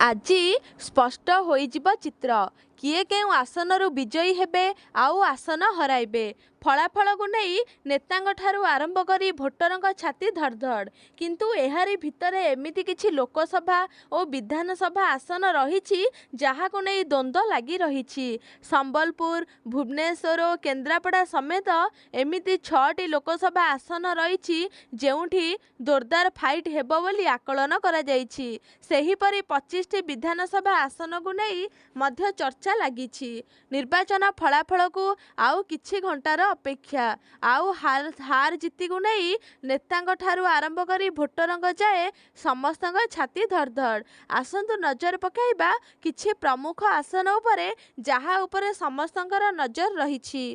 ଆଜି ସ୍ପଷ୍ଟ ହୋଇଯିବ ଚିତ୍ର। କିଏ କେଉଁ ଆସନରୁ ବିଜୟୀ ହେବେ ଆଉ ଆସନ ହରାଇବେ। ଫଳାଫଳକୁ ନେଇ ନେତାଙ୍କଠାରୁ ଆରମ୍ଭ କରି ଭୋଟରଙ୍କ ଛାତି ଧଡ଼ଧଡ଼। କିନ୍ତୁ ଏହାରି ଭିତରେ ଏମିତି କିଛି ଲୋକସଭା ଓ ବିଧାନସଭା ଆସନ ରହିଛି ଯାହାକୁ ନେଇ ଦ୍ୱନ୍ଦ୍ୱ ଲାଗି ରହିଛି। ସମ୍ବଲପୁର, ଭୁବନେଶ୍ୱର ଓ କେନ୍ଦ୍ରାପଡ଼ା ସମେତ ଏମିତି 6ଟି ଲୋକସଭା ଆସନ ରହିଛି ଯେଉଁଠି ଜୋରଦାର ଫାଇଟ୍ ହେବ ବୋଲି ଆକଳନ କରାଯାଇଛି। ସେହିପରି 25ଟି ବିଧାନସଭା ଆସନକୁ ନେଇ ମଧ୍ୟ ଚର୍ଚ୍ଚା ଲାଗିଛି। ନିର୍ବାଚନ ଫଳାଫଳକୁ ଆଉ କିଛି ଘଣ୍ଟାର ଅପେକ୍ଷା। ଆଉ ହାର ଜିତିକୁ ନେଇ ନେତାଙ୍କଠାରୁ ଆରମ୍ଭ କରି ଭୋଟରଙ୍କ ଯାଏ ସମସ୍ତଙ୍କ ଛାତି ଧଡ଼ଧଡ଼। ଆସନ୍ତୁ ନଜର ପକାଇବା କିଛି ପ୍ରମୁଖ ଆସନ ଉପରେ ଯାହା ଉପରେ ସମସ୍ତଙ୍କର ନଜର ରହିଛି।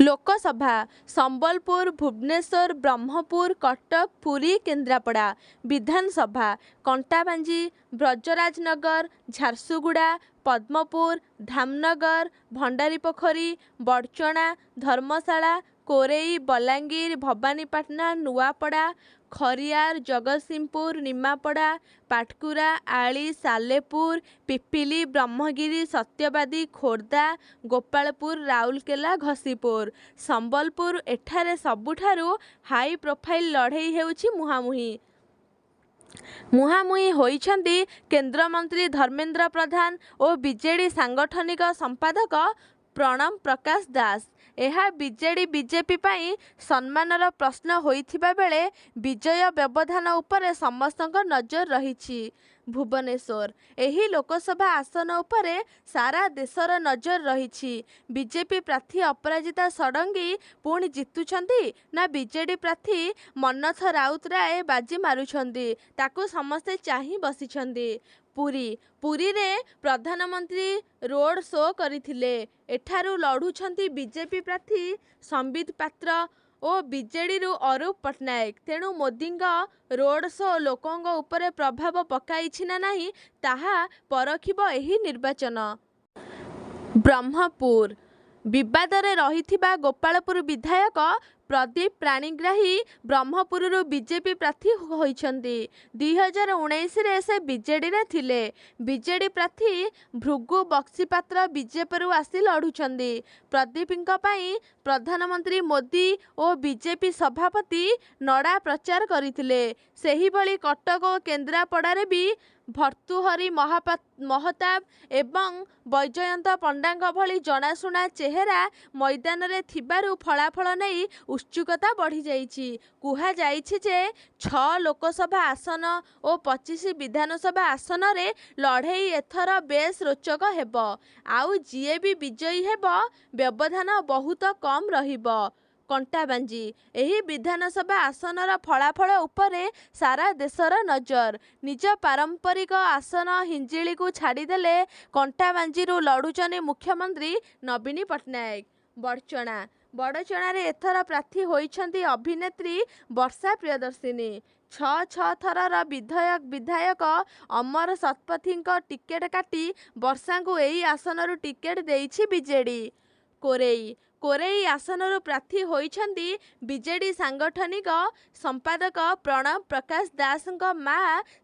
ଲୋକସଭା ସମ୍ବଲପୁର, ଭୁବନେଶ୍ୱର, ବ୍ରହ୍ମପୁର, କଟକ, ପୁରୀ, କେନ୍ଦ୍ରାପଡ଼ା। ବିଧାନସଭା କଣ୍ଟାବାଞ୍ଜି, ବ୍ରଜରାଜନଗର, ଝାରସୁଗୁଡ଼ା, ପଦ୍ମପୁର, ଧାମନଗର, ଭଣ୍ଡାରିପୋଖରୀ, ବଡ଼ଚଣା, ଧର୍ମଶାଳା, କୋରେଇ, ବଲାଙ୍ଗୀର, ଭବାନୀପାଟଣା, ନୂଆପଡ଼ା, ଖରିଆର, ଜଗତସିଂହପୁର, ନିମାପଡ଼ା, ପାଟକୁରା, ଆଳି, ସାଲେପୁର, ପିପିଲି, ବ୍ରହ୍ମଗିରି, ସତ୍ୟବାଦୀ, ଖୋର୍ଦ୍ଧା, ଗୋପାଳପୁର, ରାଉରକେଲା, ଘସିପୁର। ସମ୍ବଲପୁର ଏଠାରେ ସବୁଠାରୁ ହାଇ ପ୍ରୋଫାଇଲ୍ ଲଢ଼େଇ ହେଉଛି ମୁହାଁମୁହିଁ ହୋଇଛନ୍ତି କେନ୍ଦ୍ରମନ୍ତ୍ରୀ ଧର୍ମେନ୍ଦ୍ର ପ୍ରଧାନ ଓ ବିଜେଡି ସାଂଗଠନିକ ସମ୍ପାଦକ ପ୍ରଣବ ପ୍ରକାଶ ଦାସ। ଏହା ବିଜେପି ପାଇଁ ସମ୍ମାନର ପ୍ରଶ୍ନ ହୋଇଥିବା ବେଳେ ବିଜୟ ବ୍ୟବଧାନ ଉପରେ ସମସ୍ତଙ୍କ ନଜର ରହିଛି। ଭୁବନେଶ୍ୱର ଏହି ଲୋକସଭା ଆସନ ଉପରେ ସାରା ଦେଶର ନଜର ରହିଛି। ବିଜେପି ପ୍ରାର୍ଥୀ ଅପରାଜିତା ଷଡ଼ଙ୍ଗୀ ପୁଣି ଜିତୁଛନ୍ତି ନା ବିଜେଡି ପ୍ରାର୍ଥୀ ମନ୍ମଥ ରାଉତରାୟ ବାଜି ମାରୁଛନ୍ତି ତାକୁ ସମସ୍ତେ ଚାହିଁ ବସିଛନ୍ତି। ପୁରୀରେ ପ୍ରଧାନମନ୍ତ୍ରୀ ରୋଡ୍ ଶୋ କରିଥିଲେ। ଏଠାରୁ ଲଢ଼ୁଛନ୍ତି ବିଜେପି ପ୍ରାର୍ଥୀ ସମ୍ବିତ ପାତ୍ର ଓ ବିଜେଡିରୁ ଅରୁପ ପଟ୍ଟନାୟକ। ତେଣୁ ମୋଦିଙ୍କ ରୋଡ୍ ଶୋ ଲୋକଙ୍କ ଉପରେ ପ୍ରଭାବ ପକାଇଛି ନା ନାହିଁ ତାହା ପରଖିବ ଏହି ନିର୍ବାଚନ। ବ୍ରହ୍ମପୁର ବିବାଦରେ ରହିଥିବା ଗୋପାଳପୁର ବିଧାୟକ ପ୍ରଦୀପ ପାଣିଗ୍ରାହୀ ବ୍ରହ୍ମପୁରରୁ ବିଜେପି ପ୍ରାର୍ଥୀ ହୋଇଛନ୍ତି। 2019ରେ ସେ ବିଜେଡିରେ ଥିଲେ। ବିଜେଡି ପ୍ରାର୍ଥୀ ଭୃଗୁ ବକ୍ସିପାତ୍ର ବିଜେପିରୁ ଆସି ଲଢ଼ୁଛନ୍ତି। ପ୍ରଦୀପଙ୍କ ପାଇଁ ପ୍ରଧାନମନ୍ତ୍ରୀ ମୋଦି ଓ ବିଜେପି ସଭାପତି ନଡ୍ଡା ପ୍ରଚାର କରିଥିଲେ। ସେହିଭଳି କଟକ ଓ କେନ୍ଦ୍ରାପଡ଼ାରେ ବି ଭର୍ତ୍ତୃହରି ମହତାବ ଏବଂ ବୈଜୟନ୍ତ ପଣ୍ଡାଙ୍କ ଭଳି ଜଣାଶୁଣା ଚେହେରା ମଇଦାନରେ ଥିବାରୁ ଫଳାଫଳ ନେଇ ଉତ୍ସୁକତା ବଢ଼ିଯାଇଛି। କୁହାଯାଇଛି ଯେ 6 ଲୋକସଭା ଆସନ ଓ 25 ବିଧାନସଭା ଆସନରେ ଲଢ଼େଇ ଏଥର ବେଶ୍ ରୋଚକ ହେବ। ଆଉ ଯିଏ ବି ବିଜୟୀ ହେବ ବ୍ୟବଧାନ ବହୁତ କମ୍ ରହିବ। କଣ୍ଟାବାଞ୍ଜି ଏହି ବିଧାନସଭା ଆସନର ଫଳାଫଳ ଉପରେ ସାରା ଦେଶର ନଜର। ନିଜ ପାରମ୍ପରିକ ଆସନ ହିଞ୍ଜିଳିକୁ ଛାଡ଼ିଦେଲେ କଣ୍ଟାବାଞ୍ଜିରୁ ଲଢ଼ୁଛନ୍ତି ମୁଖ୍ୟମନ୍ତ୍ରୀ ନବୀନ ପଟ୍ଟନାୟକ। ବଡ଼ଚଣାରେ ଏଥର ପ୍ରାର୍ଥୀ ହୋଇଛନ୍ତି ଅଭିନେତ୍ରୀ ବର୍ଷା ପ୍ରିୟଦର୍ଶିନୀ। 6 ଥରର ବିଧାୟକ ଅମର ଶତପଥୀଙ୍କ ଟିକେଟ କାଟି ବର୍ଷାଙ୍କୁ ଏହି ଆସନରୁ ଟିକେଟ ଦେଇଛି ବିଜେଡି। କୋରେଇ ଆସନରୁ ପ୍ରାର୍ଥୀ ହୋଇଛନ୍ତି ବିଜେଡି ସାଂଗଠନିକ ସମ୍ପାଦକ ପ୍ରଣବ ପ୍ରକାଶ ଦାସଙ୍କ ମା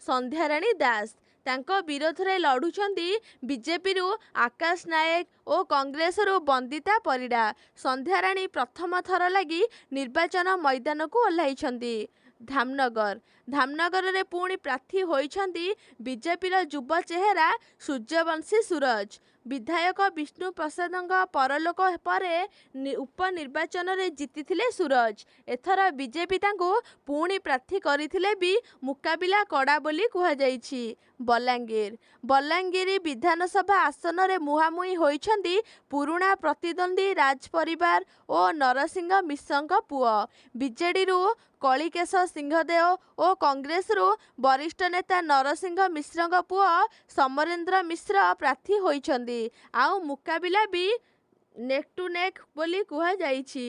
ସନ୍ଧ୍ୟାରାଣୀ ଦାସ। ତାଙ୍କ ବିରୋଧରେ ଲଢ଼ୁଛନ୍ତି ବିଜେପିରୁ ଆକାଶ ନାୟକ ଓ କଂଗ୍ରେସରୁ ବନ୍ଦିତା ପରିଡ଼ା। ସନ୍ଧ୍ୟାରାଣୀ ପ୍ରଥମ ଥର ଲାଗି ନିର୍ବାଚନ ମଇଦାନକୁ ଓହ୍ଲାଇଛନ୍ତି। ଧାମନଗରରେ ପୁଣି ପ୍ରାର୍ଥୀ ହୋଇଛନ୍ତି ବିଜେପିର ଯୁବ ଚେହେରା ସୂର୍ଯ୍ୟବଂଶୀ ସୁରଜ। ବିଧାୟକ ବିଷ୍ଣୁ ପ୍ରସାଦଙ୍କ ପରଲୋକ ପରେ ଉପନିର୍ବାଚନରେ ଜିତିଥିଲେ ସୁରଜ। ଏଥର ବିଜେପି ତାଙ୍କୁ ପୁଣି ପ୍ରାର୍ଥୀ କରିଥିଲେ ବି ମୁକାବିଲା କଡ଼ା ବୋଲି କୁହାଯାଇଛି। ବଲାଙ୍ଗୀର ବିଧାନସଭା ଆସନରେ ମୁହାଁମୁହିଁ ହୋଇଛନ୍ତି ପୁରୁଣା ପ୍ରତିଦ୍ୱନ୍ଦ୍ୱୀ ରାଜ ପରିବାର ଓ ନରସିଂହ ମିଶ୍ରଙ୍କ ପୁଅ। ବିଜେଡିରୁ କଳିକେଶ ସିଂହଦେଓ ଓ କଂଗ୍ରେସରୁ ବରିଷ୍ଠ ନେତା ନରସିଂହ ମିଶ୍ରଙ୍କ ପୁଅ ସମରେନ୍ଦ୍ର ମିଶ୍ର ପ୍ରାର୍ଥୀ ହୋଇଛନ୍ତି। ଆଉ ମୁକାବିଲା ବି ନେକ୍ ଟୁ ନେକ୍ ବୋଲି କୁହାଯାଇଛି।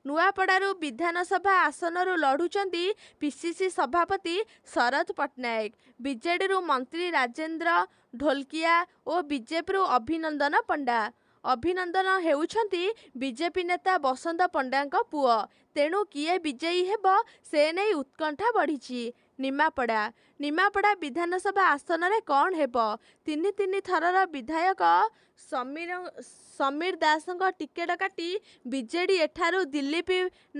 ନୂଆପଡ଼ାରୁ ବିଧାନସଭା ଆସନରୁ ଲଢ଼ୁଛନ୍ତି ପିସିସି ସଭାପତି ଶରଦ ପଟ୍ଟନାୟକ। ବିଜେଡିରୁ ମନ୍ତ୍ରୀ ରାଜେନ୍ଦ୍ର ଢୋଲକିଆ ଓ ବିଜେପିରୁ ଅଭିନନ୍ଦନ ପଣ୍ଡା। ଅଭିନନ୍ଦନ ହେଉଛନ୍ତି ବିଜେପି ନେତା ବସନ୍ତ ପଣ୍ଡାଙ୍କ ପୁଅ। ତେଣୁ କିଏ ବିଜୟୀ ହେବ ସେ ନେଇ ଉତ୍କଣ୍ଠା ବଢ଼ିଛି। ନିମାପଡ଼ା ନିମାପଡ଼ା ବିଧାନସଭା ଆସନରେ କ'ଣ ହେବ? ତିନି ଥରର ବିଧାୟକ ସମୀର ଦାସଙ୍କ ଟିକେଟ କାଟି ବିଜେଡି ଏଠାରୁ ଦିଲ୍ଲୀପ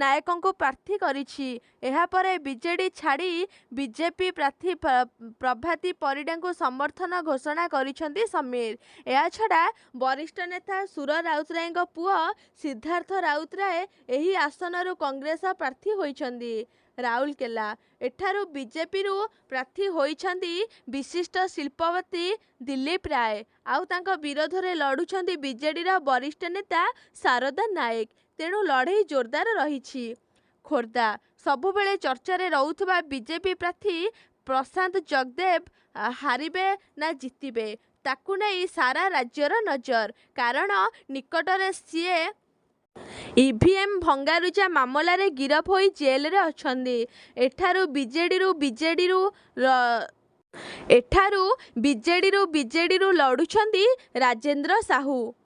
ନାୟକଙ୍କୁ ପ୍ରାର୍ଥୀ କରିଛି। ଏହାପରେ ବିଜେଡି ଛାଡ଼ି ବିଜେପି ପ୍ରାର୍ଥୀ ପ୍ରଭାତୀ ପରିଡ଼ାଙ୍କୁ ସମର୍ଥନ ଘୋଷଣା କରିଛନ୍ତି ସମୀର। ଏହାଛଡ଼ା ବରିଷ୍ଠ ନେତା ସୁର ରାଉତରାୟଙ୍କ ପୁଅ ସିଦ୍ଧାର୍ଥ ରାଉତରାୟ ଏହି ଆସନରୁ କଂଗ୍ରେସ ପ୍ରାର୍ଥୀ ହୋଇଛନ୍ତି। ରାଉରକେଲା ଏଠାରୁ ବିଜେପିରୁ ପ୍ରାର୍ଥୀ ହୋଇଛନ୍ତି ବିଶିଷ୍ଟ ଶିଳ୍ପପତି ଦିଲ୍ଲୀପ ରାୟ। ଆଉ ତାଙ୍କ ବିରୋଧରେ ଲଢୁଛନ୍ତି ବିଜେଡିର ବରିଷ୍ଠ ନେତା ଶାରଦା ନାୟକ। ତେଣୁ ଲଢ଼େଇ ଜୋରଦାର ରହିଛି। ଖୋର୍ଦ୍ଧା ସବୁବେଳେ ଚର୍ଚ୍ଚାରେ ରହୁଥିବା ବିଜେପି ପ୍ରାର୍ଥୀ ପ୍ରଶାନ୍ତ ଜଗଦେବ ହାରିବେ ନା ଜିତିବେ, ତାକୁ ନେଇ ସାରା ରାଜ୍ୟର ନଜର। କାରଣ ନିକଟରେ ସିଏ ଇଭିଏମ୍ ଭଙ୍ଗାରୁଜା ମାମଲାରେ ଗିରଫ ହୋଇ ଜେଲରେ ଅଛନ୍ତି। ଏଠାରୁ ବିଜେଡିରୁ ଲଢୁଛନ୍ତି ରାଜେନ୍ଦ୍ର ସାହୁ।